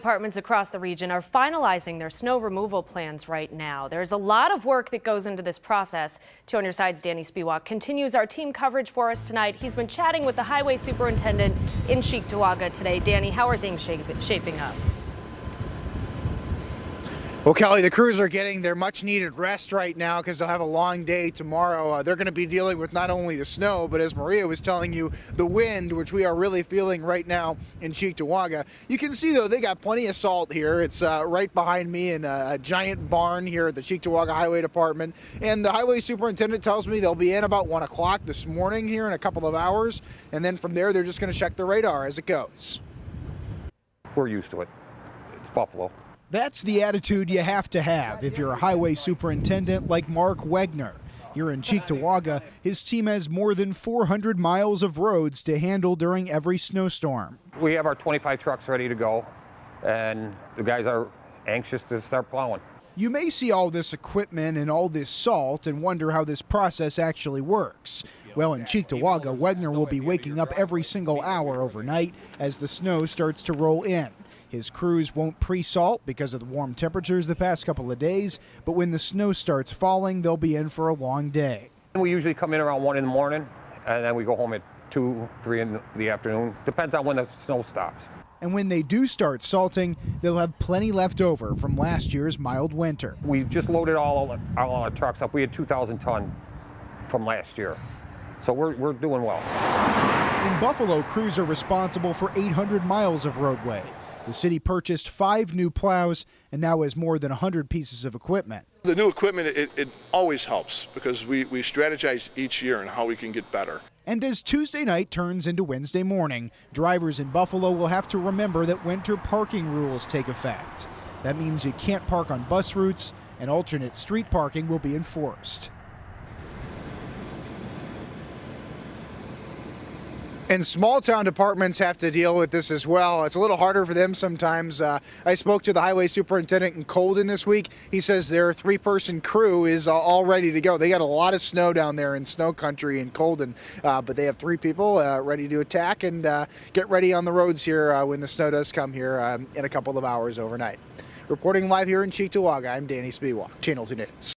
departments across the region are finalizing their snow removal plans right now. There's a lot of work that goes into this process. 2 on your side's Danny Spiewak continues our team coverage for us tonight. He's been chatting with the highway superintendent in Cheektowaga today. Danny, how are things shaping up? Well, Kelly, the crews are getting their much-needed rest right now because they'll have a long day tomorrow. They're going to be dealing with not only the snow, but as Maria was telling you, the wind, which we are really feeling right now in Cheektowaga. You can see, though, they got plenty of salt here. It's right behind me in a giant barn here at the Cheektowaga Highway Department. And the highway superintendent tells me they'll be in about 1 o'clock this morning here in a couple of hours. And then from there, they're just going to check the radar as it goes. We're used to it. It's Buffalo. That's the attitude you have to have if you're a highway superintendent like Mark Wegner. Here in Cheektowaga, his team has more than 400 miles of roads to handle during every snowstorm. We have our 25 trucks ready to go, and the guys are anxious to start plowing. You may see all this equipment and all this salt and wonder how this process actually works. Well, in Cheektowaga, Wegner will be waking up every single hour overnight as the snow starts to roll in. His crews won't pre-salt because of the warm temperatures the past couple of days, but when the snow starts falling, they'll be in for a long day. We usually come in around 1 in the morning, and then we go home at 2, 3 in the afternoon. Depends on when the snow stops. And when they do start salting, they'll have plenty left over from last year's mild winter. We just loaded all our trucks up. We had 2,000 ton from last year, so we're doing well. In Buffalo, crews are responsible for 800 miles of roadway. The city purchased 5 new plows and now has more than 100 pieces of equipment. The new equipment, it always helps because we strategize each year on how we can get better. And as Tuesday night turns into Wednesday morning, drivers in Buffalo will have to remember that winter parking rules take effect. That means you can't park on bus routes and alternate street parking will be enforced. And small town departments have to deal with this as well. It's a little harder for them sometimes. I spoke to the highway superintendent in Colden this week. He says their 3-person crew is all ready to go. They got a lot of snow down there in snow country in Colden, but they have 3 people ready to attack and get ready on the roads here when the snow does come here in a couple of hours overnight. Reporting live here in Cheektowaga, I'm Danny Spiewak, Channel 2 News.